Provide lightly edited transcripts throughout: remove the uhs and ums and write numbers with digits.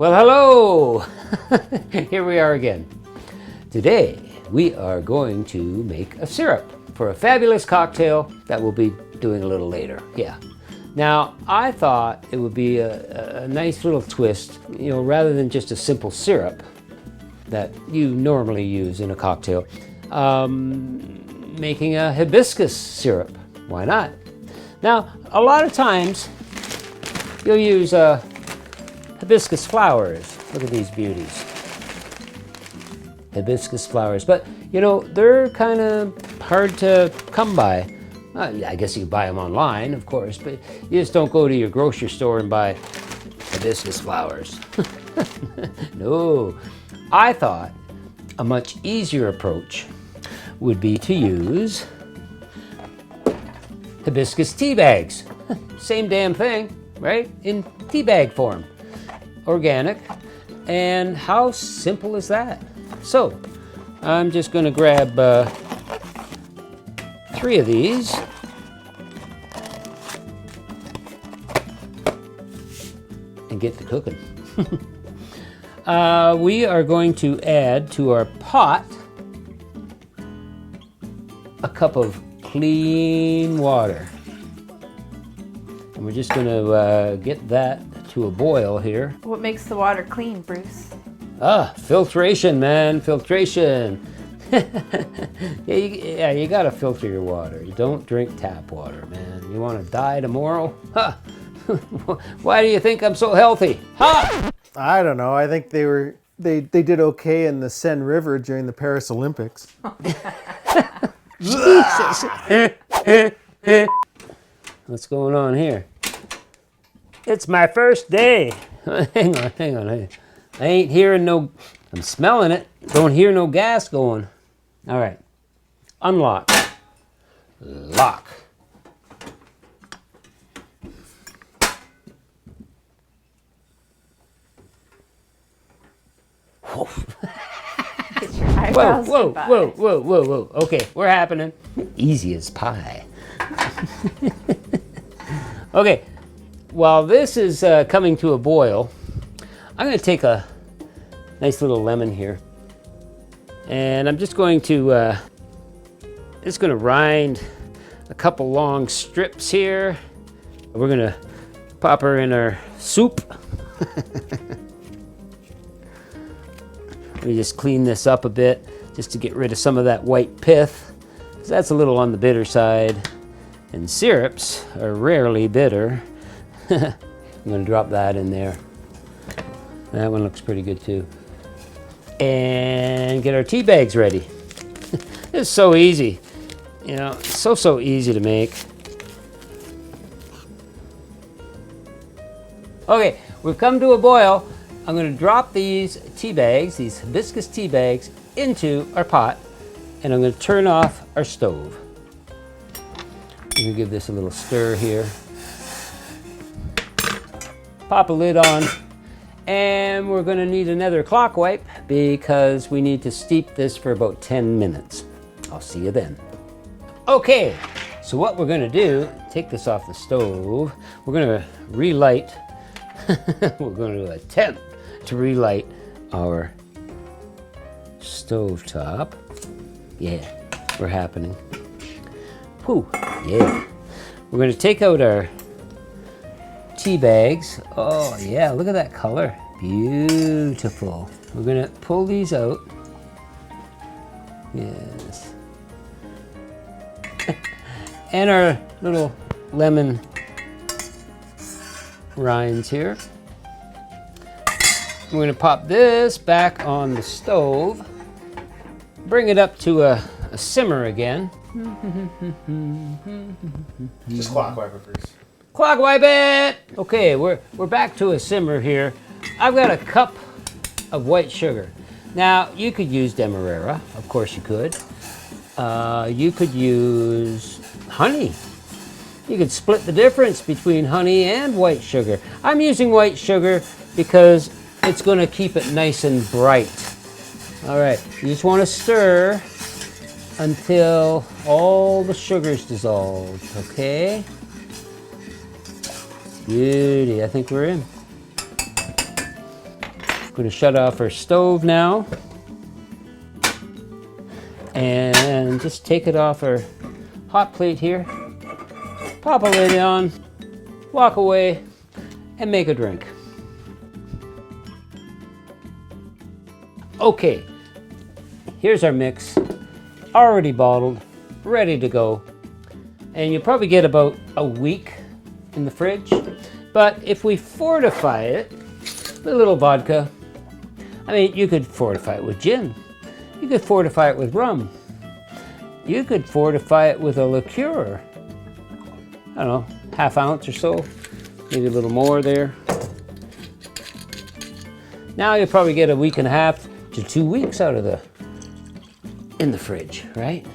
Well, hello! Here we are again. Today, we are going to make a syrup for a fabulous cocktail that we'll be doing a little later. Yeah. Now, I thought it would be a nice little twist, you know, rather than just a simple syrup that you normally use in a cocktail, making a hibiscus syrup. Why not? Now, a lot of times, you'll use hibiscus flowers. Look at these beauties. Hibiscus flowers. But, you know, they're kind of hard to come by. I guess you can buy them online, of course, but you just don't go to your grocery store and buy hibiscus flowers. No. I thought a much easier approach would be to use hibiscus tea bags. Same damn thing, right? In tea bag form. Organic. And how simple is that? So, I'm just going to grab 3 of these. And get to cooking. We are going to add to our pot a cup of clean water. And we're just going to get that to a boil here. What makes the water clean, Bruce? Filtration, man, filtration. Yeah, you gotta filter your water. You don't drink tap water, man. You want to die tomorrow? Huh. Why do you think I'm so healthy? Huh? I don't know. I think they did okay in the Seine River during the Paris Olympics. Jesus. What's going on here? It's my first day. Hang on. I ain't hearing no, I'm smelling it. Don't hear no gas going. All right. Unlock. Lock. Get your eyebrows Whoa. Okay, we're happening. Easy as pie. Okay, while this is coming to a boil, I'm going to take a nice little lemon here. And I'm just going to rind a couple long strips here. We're going to pop her in our soup. Let me just clean this up a bit just to get rid of some of that white pith, because that's a little on the bitter side. And syrups are rarely bitter. I'm going to drop that in there. That one looks pretty good too. And get our tea bags ready. It's so easy. You know, so easy to make. Okay, we've come to a boil. I'm going to drop these tea bags, these hibiscus tea bags, into our pot, and I'm going to turn off our stove. I'm going to give this a little stir here. Pop a lid on, and we're going to need another clock wipe because we need to steep this for about 10 minutes. I'll see you then. Okay, so what we're going to do, take this off the stove. We're going to relight. We're going to attempt to relight our stove top. Yeah, we're happening. Whew, yeah. We're going to take out our tea bags. Oh yeah, look at that color. Beautiful. We're going to pull these out. Yes. And our little lemon rinds here. We're going to pop this back on the stove. Bring it up to a simmer again. Just clock wipe it first. Clock wipe it! Okay, we're back to a simmer here. I've got a cup of white sugar. Now, you could use Demerara. Of course you could. You could use honey. You could split the difference between honey and white sugar. I'm using white sugar because it's going to keep it nice and bright. All right, you just want to stir until all the sugar's dissolved, okay? Beauty, I think we're in. I'm going to shut off our stove now. And just take it off our hot plate here. Pop a lid on, walk away, and make a drink. Okay, here's our mix, already bottled, ready to go. And you'll probably get about a week in the fridge. But if we fortify it with a little vodka, I mean, you could fortify it with gin. You could fortify it with rum. You could fortify it with a liqueur. I don't know, ½ ounce or so, maybe a little more there. Now you'll probably get a week and a half to 2 weeks out of in the fridge, right?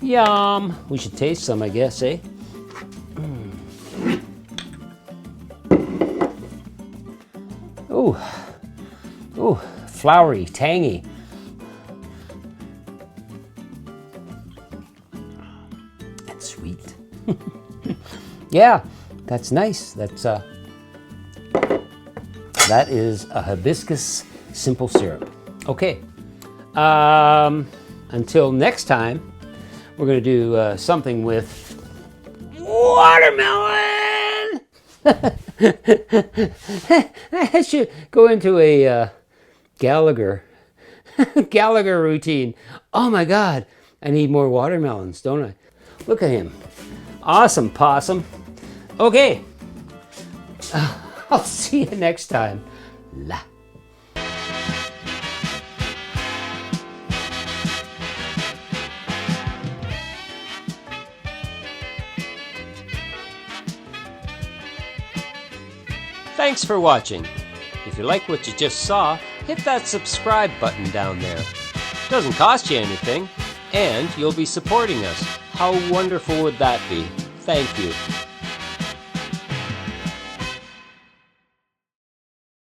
Yum! We should taste some, I guess, eh? Ooh, ooh, flowery, tangy. And sweet. Yeah, that's nice. That is a hibiscus simple syrup. Okay, until next time, we're gonna do something with watermelon. I should go into a Gallagher routine. Oh my God, I need more watermelons, don't I? Look at him. Awesome possum. Okay, I'll see you next time. La. Thanks for watching. If you like what you just saw, hit that subscribe button down there. Doesn't cost you anything, and you'll be supporting us. How wonderful would that be? Thank you.